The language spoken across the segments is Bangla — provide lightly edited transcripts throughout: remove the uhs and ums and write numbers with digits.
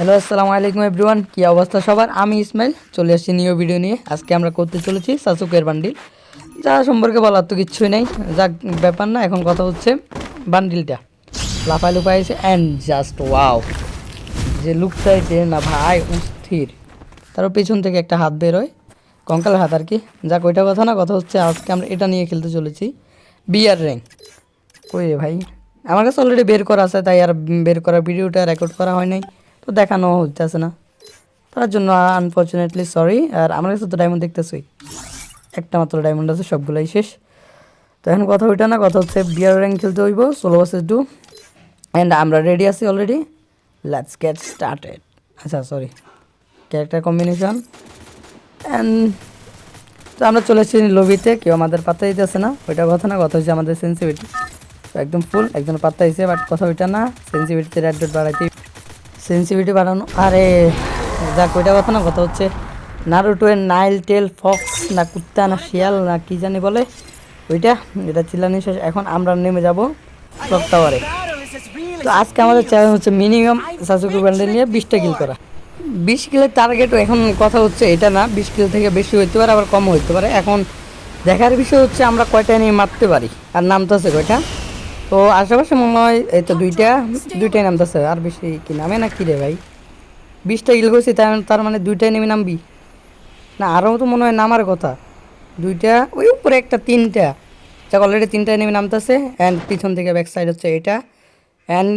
হ্যালো আসসালামু আলাইকুম এভরিওয়ান, কি অবস্থা সবার? আমি ইসমাইল চলে আসছি নিউ ভিডিও নিয়ে। আজকে আমরা করতে চলেছি সাসুকের বান্ডিল। যা সম্পর্কে বলার তো কিচ্ছুই নেই, যাক ব্যাপার না। এখন কথা হচ্ছে বান্ডিলটা লাফাই লুফাই আছে অ্যান্ড জাস্ট ওয়াও, যে লুকটা যে না ভাই অস্থির। তারও পেছন থেকে একটা হাত বেরোয়, কঙ্কালের হাত আর কি। যাক ওইটা কথা না, কথা হচ্ছে আজকে আমরা এটা নিয়ে খেলতে চলেছি বিআর র্যাঙ্ক। কই রে ভাই, আমার কাছে অলরেডি বের করা আছে, তাই আর বের করা ভিডিওটা রেকর্ড করা হয় নাই, তো দেখানো হইতেছে না, তার জন্য আনফর্চুনেটলি সরি। আর আমার কাছে তো ডায়মন্ড দেখতেছই, একটা মাত্র ডায়মন্ড আছে, সবগুলাই শেষ। তো এখন কথা ওইটা না, কথা হচ্ছে বিয়ার র্যাঙ্ক খেলতে হইব সোলো ভার্সেস ডু। অ্যান্ড আমরা রেডি আছি অলরেডি, লেটস গেট স্টার্টেড। আচ্ছা সরি, ক্যারেক্টার কম্বিনেশন। অ্যান্ড তো আমরা চলে এসেছি লবিতে, কেউ আমাদের পাত্তা দিতেছে না, ওইটা কথা না, কথা হচ্ছে আমাদের সেন্সিভিটি একদম ফুল, একজন পাত্তা দিছে। বাট কথা ওইটা না, সেন্সিভিটিতে রেড ডট বাড়াইতে, সেন্সিভিটি বাড়ানো। আরে যাক ওইটা কথা না, কথা হচ্ছে নারুটো এর নাইল টেল ফক্স না কুত্তা না শিয়াল না কি জানি বলে ওইটা, এটা চিল্লানি শেষ। এখন আমরা নেমে যাব ক্লক টাওয়ারে। তো আজকে আমাদের চ্যালেঞ্জ হচ্ছে মিনিমাম সাসুকে ব্যান্ডেল নিয়ে 20টা কিল করা। 20 কিলের টার্গেট এখন কথা হচ্ছে এটা না, 20 কিল থেকে বেশি হইতে পারে, আবার কম হইতে পারে। এখন দেখার বিষয় হচ্ছে আমরা কয়টা নিয়ে মারতে পারি আর নামতেছে কয়টা। তো আশেপাশে মনে হয় এই তো দুইটাই নামতেছে, আর বেশি কি নামে না কি রে ভাই? 20টা কিল করছি, তার মানে দুইটাই নেমে নামবি না? আরও তো মনে হয় নামার কথা দুইটা, ওই উপরে একটা, তিনটা। যাক অলরেডি তিনটায় নেমে নামতেছে। অ্যান্ড পিছন থেকে ব্যাক সাইড হচ্ছে এটা। অ্যান্ড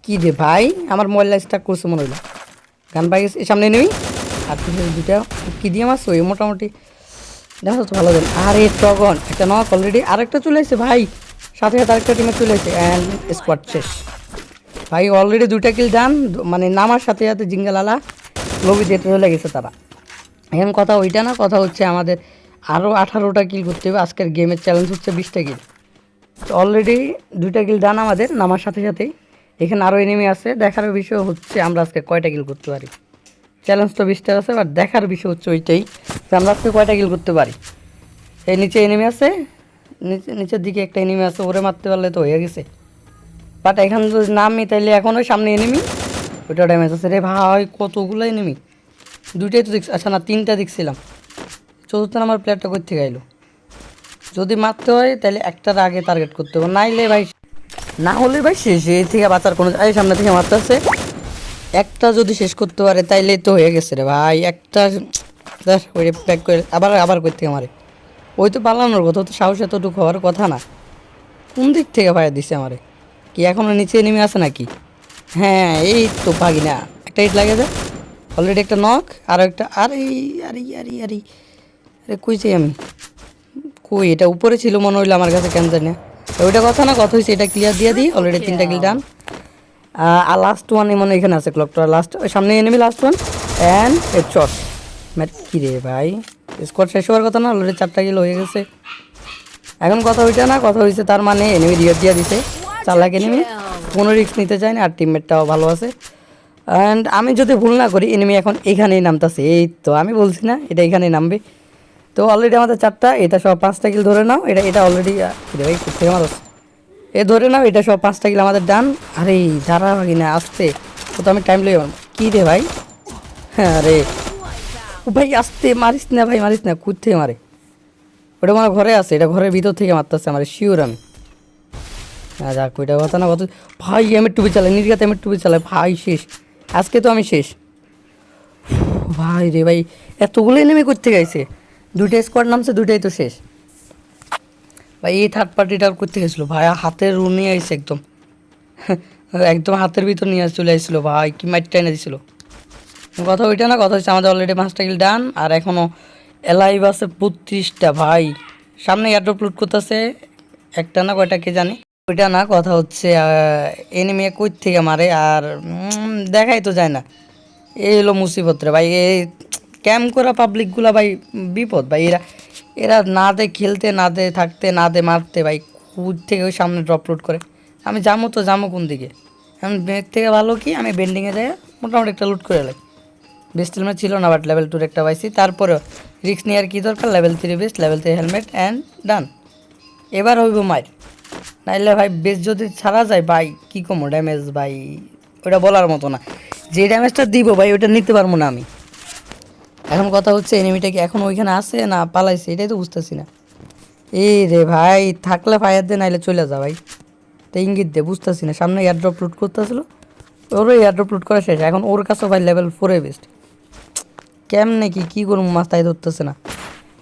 কী রে ভাই, আমার মোবাইল স্টার্ট করছে মনে হইলো, গান পাই গেছে সামনে নেমি। আর পিছনে দুইটা কী দিয়ে মারছো ওই মোটামুটি দেখো তো ভালো দেন। আর এই টগন একটা নক অলরেডি, আরেকটা চলে এসেছে ভাই, সাথে সাথে আরেকটা টিমে চলে এসেছে। অ্যান্ড স্কোয়াড শেষ ভাই, অলরেডি 2টা কিল ডান। মানে নামার সাথে সাথে জিঙ্গালালা লবিতে চলে গেছে তারা। এখন কথা ওইটা না, কথা হচ্ছে আমাদের আরও 18টা কিল করতে হবে। আজকের গেমের চ্যালেঞ্জ হচ্ছে 20টা কিল। তো অলরেডি 2টা কিল ডান আমাদের নামার সাথে সাথেই। এখানে আরও এনিমি আছে, দেখার বিষয় হচ্ছে আমরা আজকে কয়টা কিল করতে পারি। চ্যালেঞ্জ তো 20টা আছে, বাট দেখার বিষয় হচ্ছে ওইটাই যে আমরা আজকে কয়টা কিল করতে পারি। এই নিচে এনিমি আছে, নিচের দিকে একটা এনিমি আছে, ওরে মারতে পারলে তো হয়ে গেছে। বাট এখানে যদি নামি তাইলে এখন ওই সামনে এনিমি, ওইটা ড্যামেজ আছে রে ভাই। কতগুলো এনিমি, দুইটাই তো দেখছি, আচ্ছা না 3টা দেখছিলাম। চতুর্থ নাম্বার প্লেয়ারটা কোথা থেকে আইলো? যদি মারতে হয় তাহলে একটার আগে টার্গেট করতে হবে, নাইলে ভাই না হলে ভাই শেষ। এই থেকে বাঁচার কোনো, এই সামনে থেকে মারতে আছে, একটা যদি শেষ করতে পারে তাইলে তো হয়ে গেছে রে ভাই। একটা ওই প্যাক করে আবার আবার কোথা থেকে মারে, ওই তো পালানোর কথা, তো সাহস এতটুকু হওয়ার কথা না। কোন দিক থেকে ফায়ার দিছে আমারে? কি এখনও নিচে নেমে আছে নাকি? হ্যাঁ এই তো পাগি না, একটা হিট লাগে যায় অলরেডি, একটা নক আর একটা। আরে আরে আরে আরে আরে কই চাই আমি? কই এটা উপরে ছিল মনে হইলো আমার কাছে, কেন জানি না। ওইটা কথা না, কথা হয়েছে এটা ক্লিয়ার দিয়ে দিই। অলরেডি 3টা কিল ডান। আর লাস্ট ওয়ান মনে এখানে আছে ক্লকটা, লাস্ট ওই সামনে enemy, last one and head shot. ম্যাট কী রে ভাই, স্কোয়াড শেষ হওয়ার কথা না, অলরেডি 4টা কিল হয়ে গেছে। এখন কথা ওইটা না, কথা হয়েছে তার মানে এনিমি রিয়ার দিয়ে দিছে 4 লাখ এনিমি, কোনো রিস্ক নিতে চায় না, আর টিমমেটটাও ভালো আছে। অ্যান্ড আমি যদি ভুল না করি এনিমি এখন এখানেই নামতেছে, এই তো আমি বলছি না এটা এখানেই নামবে। তো অলরেডি আমাদের 4টা, এটা সব 5টা কিল ধরে নাও। এটা অলরেডি ভাই কোথেকে আমার এ ধরে নাও, এটা সব 5টা কিল আমাদের ডান। আরে যারা ভাগি না আসতে, ও তো আমি টাইম লেগে মারবো। কী রে ভাই, হ্যাঁ আরে ও ভাই আসতে মারিস না ভাই, মারিস না, কুদ থেকে মারে। ওটা আমার ঘরে আছে, এটা ঘরের ভিতর থেকে মারতেছে আমার, শিওর আমি। হ্যাঁ যাক ওইটা কথা না, কত ভাই এমের টুপি চালায়, নির্গাতে এমের টুপি চালায় ভাই, শেষ আজকে তো আমি শেষ ভাই রে ভাই। এতগুলো নেমে করতে গেছে, 2টা স্কোয়াড নামছে, 2টাই তো শেষ ভাই। এই থার্ড পার্টিটা করতে গেছিলো ভাই, হাতের রু নিয়ে আইসে একদম একদম হাতের ভিতর নিয়ে চলে আসছিলো ভাই, কি মাইটটা এনে দিছিল। কথা ওইটা না, কথা হচ্ছে আমাদের অলরেডি 5টা কিল ডান, আর এখনও এলাইভ আছে 32টা ভাই। সামনে এয়ারড্রপ লুট করতেছে একটা না কয়টা কে জানি, ওইটা না, কথা হচ্ছে এনিমি কই থেকে মারে আর দেখাই তো যায় না। এই হলো মুসিবত রে ভাই, এই ক্যাম্প করা পাবলিকগুলা ভাই বিপদ ভাই। এরা না দে খেলতে, না দে থাকতে, না দে মারতে ভাই, খুদ থেকে ওই সামনে ড্রপ লোড করে। আমি যাবো তো যাবো কোন দিকে? আমি বের থেকে ভালো কি আমি বেন্ডিংয়ে যাই মোটামুটি একটা লুট করে লাই। বেস্ট হেলমেট ছিল না, বাট লেভেল 2 একটা পাইছি। তারপরেও রিক্স নিয়ে আর কি দরকার, level 3 vest, level 3 helmet and done. এবার হইব মাইর, নাইলে ভাই বেস্ট যদি ছাড়া যায় ভাই কী কমো ড্যামেজ ভাই, ওটা বলার মতো না। যে ড্যামেজটা দিব ভাই ওটা নিতে পারবো না আমি। এখন কথা হচ্ছে এনিমিটা কি এখন ওইখানে আছে না পালাইছে, এটাই তো বুঝতেছি না। এই রে ভাই থাকলে ফায়ার দে, নাইলে চলে যা ভাই। তো ইঙ্গিত দে, বুঝতেছি না। সামনে এয়ারড্রপ লুট করতেছিল, ওরও এয়ারড্রপ লুট করা শেষ। এখন ওর কাছে ভাই লেভেল 4 বেস্ট। কেমনে কী করুম মাথায় ধরতেছে না।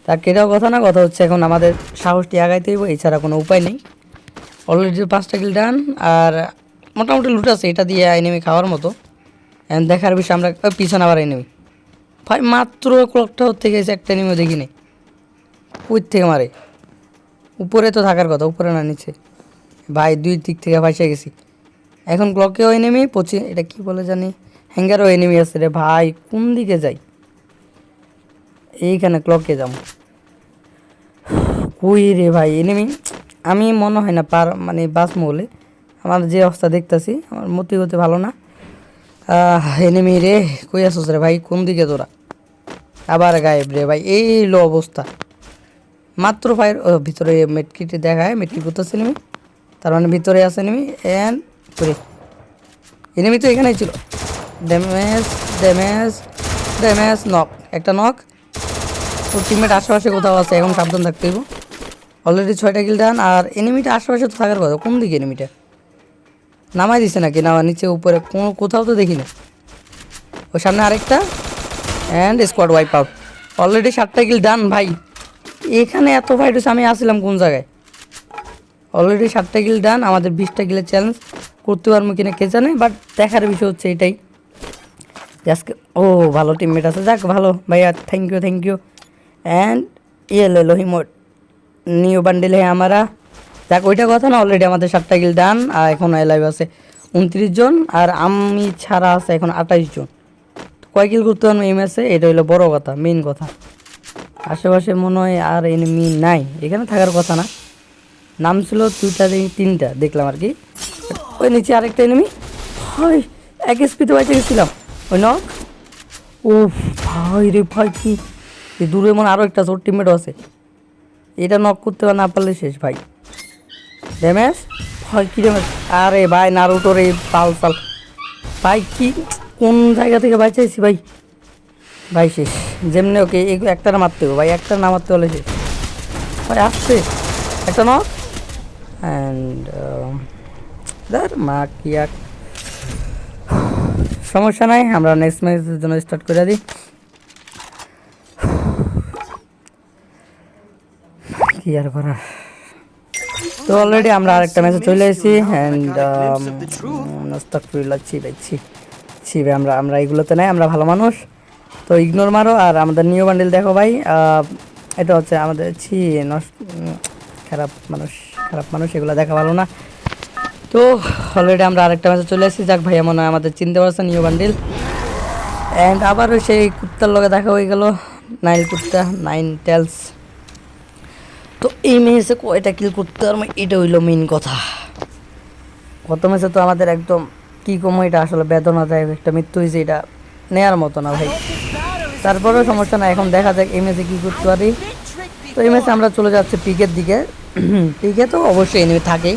তার কেটাও কথা না, কথা হচ্ছে এখন আমাদের সাহসটি আগাইতে হইব, এছাড়া কোনো উপায় নেই। অলরেডি 5টা কিল ডান, আর মোটামুটি লুট আছে এটা দিয়ে এনিমি খাওয়ার মতো। দেখার বিষয় আমরা পিছনে আবার এনিমি ভাই মাত্র ক্লকটা হতে গেছে, একটা এনিমিও দেখিনি। কই থেকে মারে? উপরে তো থাকার কথা, উপরে না নিচে ভাই। 2 দিক থেকে ফাঁসে গেছি। এখন ক্লকেও এনিমি এটা কি বলে জানি, হ্যাঙ্গারও এনিমি আছে রে ভাই। কোন দিকে যাই? এইখানে ক্লকে যাবো। কই রে ভাই এনিমি? আমি মনে হয় না মানে বাস মহলে আমার যে অবস্থা দেখতেছি, আমার মতি হতে ভালো না। এনিমি রে, কই আসছ রে ভাই? কোন দিকে তোরা? আবার গায়েব রে ভাই, এই লো অবস্থা। মাত্র ফায়ার ভিতরে মেটকিটে দেখায়, মেটকি করতেছে এনিমি, তার মানে ভিতরে আছে এনিমি। এন্ড করে এনিমি তো এখানেই ছিল। ড্যামেজ ড্যামেজ ড্যামেজ, নক, একটা নক। ওর টিমমেট আশেপাশে কোথাও আছে, এখন সাবধান থাকতে হইব। অলরেডি 6টা কিল ডান, আর এনিমিটা আশেপাশে তো থাকার কথা। কোন দিকে এনিমিটা? নামাই দিছে নাকি? না নিচে উপরে কোথাও তো দেখি না। ওর সামনে আরেকটা, and squad wipe out. Already 7টা কিল ডান ভাই। এখানে এত ফাইট হচ্ছে, আমি আসছিলাম কোন জায়গায়? অলরেডি 7টা কিল ডান, আমাদের 20টা কিলের চ্যালেঞ্জ করতে পারবো কিনা কে জানে, বাট দেখার বিষয় হচ্ছে এটাই আজকে। ও ভালো টিমমেট আছে, যাক ভালো ভাইয়া, থ্যাংক ইউ। অ্যান্ড ইয়ে লো হিমোট নিউ বান্ডেল হ্যাঁ আমারা। যাক ওইটা কথা না, অলরেডি আমাদের 7টা কিল ডান, আর এখন লাইভ আছে 29 জন, আর আমি ছাড়া আছে এখন 28 জন। কয় কিল করতে পারবো এই ম্যাচে, এটা হলো বড় কথা, মেইন কথা। আশেপাশে মনে হয় আর এনিমি নাই, এখানে থাকার কথা না। নাম ছিল 3টা দেখলাম আর কি। ওই নিচে আরেকটা এনিমি, ভাই 1 স্পিতে বাইচে গেছিলাম। ওই নক। ও ভাই রে ভাই, কি দূরে মনে আরও একটা ছোট টিমমেটও আছে। এটা নক করতে না পারলে শেষ ভাই। ড্যামেজ ভাই, কী ড্যামেজ! আরে ভাই নারুটোর এই পাল ভাই, কি কোন জায়গা থেকে বাঁচাইছি ভাই। ভাই শেষ যেমনি। ওকে একটা না মারতে হবে ভাই, একটা না মারতে হলে শেষ ভাই। আসছে একটা নক, অ্যান্ড মা কি এক সমস্যা নাই, আমরা নেক্সট ম্যাচের জন্য স্টার্ট করে দিই। কি আর করার। তো অলরেডি আমরা আরেকটা ম্যাচে চলে এসেছি, অ্যান্ড ছি ভাই, আমরা এগুলোতে নাই, আমরা ভালো মানুষ। তো ইগনোর মারো, আর আমাদের নিউ বান্ডেল দেখো ভাই। এটা হচ্ছে আমাদের খারাপ মানুষ, এগুলো দেখা ভালো না। তো অলরেডি আমরা আরেকটা ম্যাচে চলে এসেছি। যাক ভাই, মনে হয় আমাদের চিনতে পারছে নিউ বান্ডেল। অ্যান্ড আবারও সেই কুত্তার লগে দেখা হয়ে গেল, নাইন টেলস। তো এই ম্যাচে কয়টা কিল করতে পারবো, এটা হইলো মেইন কথা। গত ম্যাচে তো আমাদের একদম কী কম, এটা আসলে বেদনাদায়ক একটা মৃত্যু হয়েছে, এটা নেওয়ার মতো না ভাই। তারপরেও সমস্যা না, এখন দেখা যাক এই ম্যাচে কী করতে পারি। তো এই ম্যাচে আমরা চলে যাচ্ছি পিকের দিকে। পিকে তো অবশ্যই এনিমি থাকে,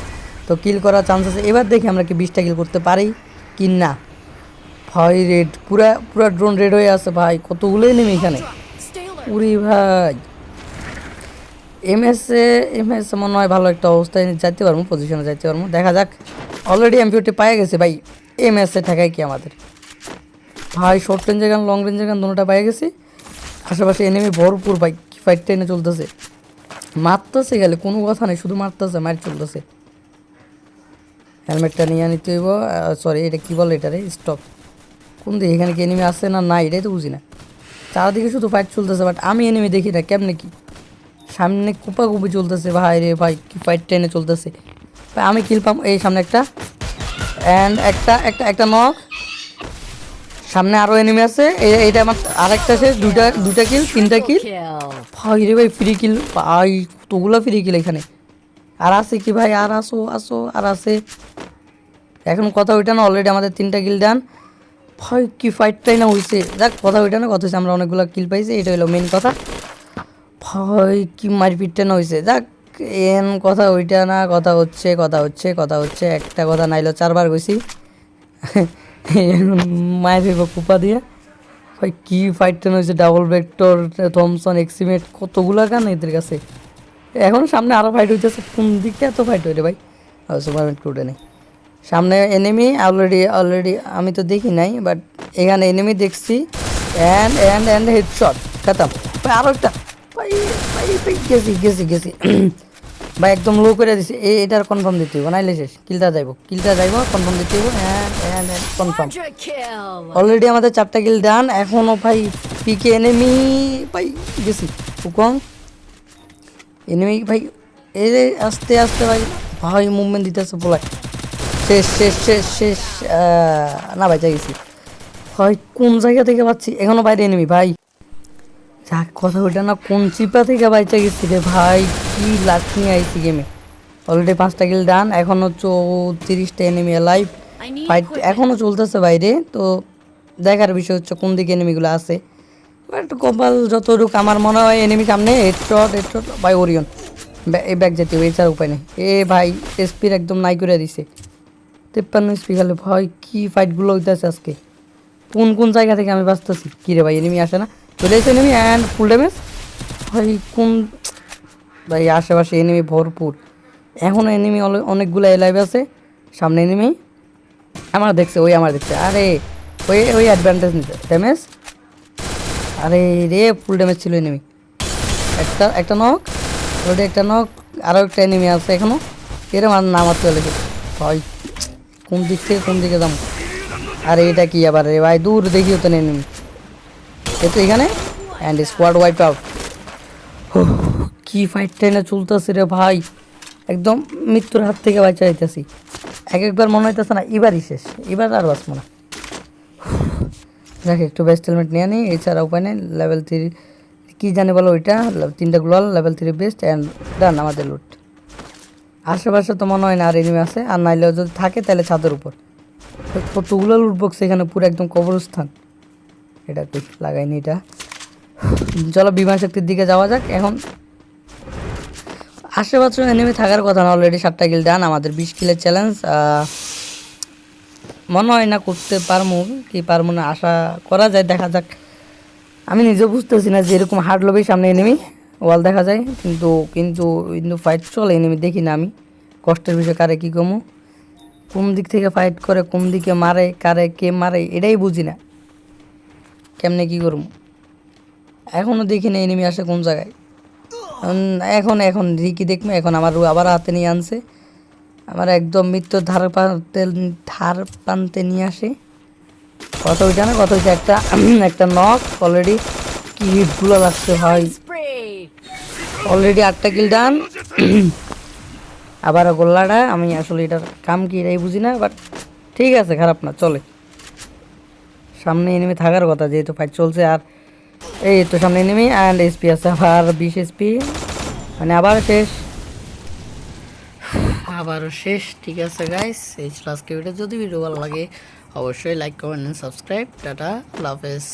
তো কিল করার চান্স আছে। এবার দেখি আমরা কি 20টা কিল করতে পারি কি না। ভাই রেড, পুরা ড্রোন রেড হয়ে আছে ভাই, কতগুলো এনিমি এখানে। উরি ভাই, এমএসএ মনে হয় ভালো একটা অবস্থায় যাইতে পারবো, পজিশনে যাইতে পারবো, দেখা যাক। অলরেডি এমপিওটি পায়ে গেছে ভাই। এমএসএ ঠেকায় কি আমাদের ভাই? শর্ট রেঞ্জের গান, লং রেঞ্জের গান দুটোটা পায়ে গেছি। আশেপাশে এনিমি ভরপুর ভাই, কি ফাইট টেনে চলতেছে। মারতেছে গেলে কোনো কথা নেই, শুধু মারতেছে, মার চলতেছে। হেলমেটটা নিয়ে নিতে হইব। সরি, এটা কী বলে এটারে? স্টপ। কোন দিকে? এখানে কি এনিমি আসছে না এটাই তো বুঝি না। চারদিকে শুধু ফাইট চলতেছে, বাট আমি এনিমি দেখি না। কেমনে কি সামনে কুপাকুপি চলতেছে ভাই রে ভাই, কি ফাইট টেনে চলতেছে ভাই। আমি কিল পাম, এই সামনে একটা, অ্যান্ড একটা নক। সামনে আরও এনিমি আছে, এইটা আমার আরেকটা শেষ। দুটা কিল, 3টা কিল ভাই রে ভাই। ফ্রি কিল ভাই, কতগুলো ফ্রি কিল এখানে। আর আছে কি ভাই? আর আসো আর আছে। এখন কথা ওইটা না, অলরেডি আমাদের 3টা কিল ডান ভাই। কি ফাইটটাই না হয়েছে। যাক কথা ওইটা না, কথা হচ্ছে আমরা অনেকগুলো কিল পাইছি, এটা হলো মেন কথা ভাই। কি মারপিটটা না হয়েছে। যাক কথা ওইটা না, কথা হচ্ছে একটা কথা নাইলো 4বার গেছি। এখন মায়ের ফেব কুপা দিয়ে ভাই কি ফাইটটা হয়েছে, ডাবল ভেক্টর, থমসন, এক্সিমেট, কতগুলা গান এদের কাছে। এখন সামনে আরও ফাইট হইতেছে, কোন দিকটা এত ফাইট হইরে ভাই। সুপারম্যান ক্রুডে নেই সামনে এনিমি অলরেডি আমি তো দেখি নাই, বাট এখানে এনিমি দেখছি। অ্যান্ড হেডশট খতম ভাই। আরও একটা ভাই ভাই ভাই গেছি ভাই একদম লো করে দিছি। এটার কনফার্ম দিতে হইব, নাইলে শেষ। কিলটা যাইব কনফার্ম দিতে হইব। And confirm. অলরেডি আমাদের 4টা কিল ডান। এখনও ভাই পিকে এনিমি ভাই গেছি কম এনিমি ভাই। এই আস্তে আস্তে ভাই ভাই মুভমেন্ট দিতেছে বলায়। শেষ না ভাই গেছি ভাই। কোন জায়গা থেকে পাচ্ছি এখনো বাইরে এনিমি ভাই। যাক কথা ওইটা না, কোন চিপা থেকে বাইচা গেছি রে ভাই। কি লাক নিয়ে আইছি গেমে। অলরেডি 5টা কিল ডান। এখনও 34টা এনিমি লাইভ। ফাইট এখনও চলতেছে বাইরে। তো দেখার বিষয় হচ্ছে কোন দিকে এনিমিগুলো আছে। বাট কপাল যতটুকু আমার মনে হয় এনিমি সামনে। হেডশট ভাই ওরিয়ন এই ব্যাগ যেতে হবে, এছাড়া উপায় নেই। ভাই এসপির একদম নাই করে দিছে। 53 এসপি খেলে ভাই। কি ফাইটগুলো হইতেছে আজকে। কোন জায়গা থেকে আমি বাঁচতেছি। কী রে ভাই এনিমি আসে না, চলে এসে এনিমি অ্যান্ড ফুল ড্যামেজ ভাই। ভাই আশেপাশে এনিমি ভরপুর। এখনও এনিমি অনেকগুলো লাইভ আছে। সামনে এনিমি আমার দেখছে। আরে ওই অ্যাডভান্টেজ নিতে ড্যামেজ। আরে রে ফুল ড্যামেজ ছিল এনিমি। একটা নক অলরেডি, একটা নক। আরও একটা এনিমি আছে এখনও। এরম আর নামাতে চলে ভাই। কোন দিকে যাবো। আরে এটা কি আবার রে ভাই, দূর দেখিও তো এনিমি। তো এখানে অ্যান্ড স্কোয়াড ওয়াইপ আউট। কি ফাইটটা না চলতেছে রে ভাই। একদম মৃত্যুর হাত থেকে বাঁচা যাইতেছি। একবার মনে হইতেছে না এবারই শেষ, এবার আর বাঁচবো না। দেখ একটু বেস্ট হেলমেট নিয়ে নিই, এছাড়া উপায় নেই। লেভেল 3 কী জানি বলো ওইটা, 3টা গ্লোয়াল লেভেল 3 বেস্ট অ্যান্ড ডান আমাদের লুট। আশেপাশে তো মনে হয় না আর এনিমি আছে, আর নাইলেও যদি থাকে তাহলে ছাদের উপর। কতগুলো লুট বক্স এখানে, পুরো একদম কবরস্থান। এটা ঠিক লাগাইনি এটা। চলো বিমান শক্তির দিকে যাওয়া যাক। এখন আশেপাশে এনিমি থাকার কথা না। অলরেডি 7টা কিল ডান। আমাদের 20 কিলের চ্যালেঞ্জ মনে হয় না করতে পারবো না, আশা করা যায়, দেখা যাক। আমি নিজেও বুঝতেছি না যে এরকম হার্ড লবেই সামনে এনিমি ওয়াল দেখা যায়, কিন্তু ফাইট চলে এনিমি দেখি না আমি। কষ্টের বিষয় কারে কী কমু, কোন দিক থেকে ফাইট করে, কোন দিকে মারে, কে মারে এটাই বুঝি না। কেমনে কী করবো এখনও দেখি না এনিমি আসে কোন জায়গায়। এখন রিকি দেখবো। এখন আমার আবার হাতে নিয়ে আনছে, আমার একদম মৃত্যুর ধার প্রান্তে নিয়ে আসে। কথা ওইটা না, কথা হচ্ছে একটা নক অলরেডি। কি হিটগুলো লাগছে ভাই। অলরেডি 8টা কিল ডান। আবার গোল্লাটা আমি আসলে এটার কাম কি এটাই বুঝি না, বাট ঠিক আছে, খারাপ না, চলে। সামনে এনিমি থাকার কথা যেহেতু ফাইট চলছে। আর এই তো সামনে এনিমি অ্যান্ড এসপি আছে আবার 20 এসপি, মানে আবারও শেষ। ঠিক আছে গাইস, এই আজকে ভিডিও। যদি ভিডিও ভালো লাগে অবশ্যই লাইক, কমেন্ট, সাবস্ক্রাইব। টাটা, আল্লাহ হাফেজ।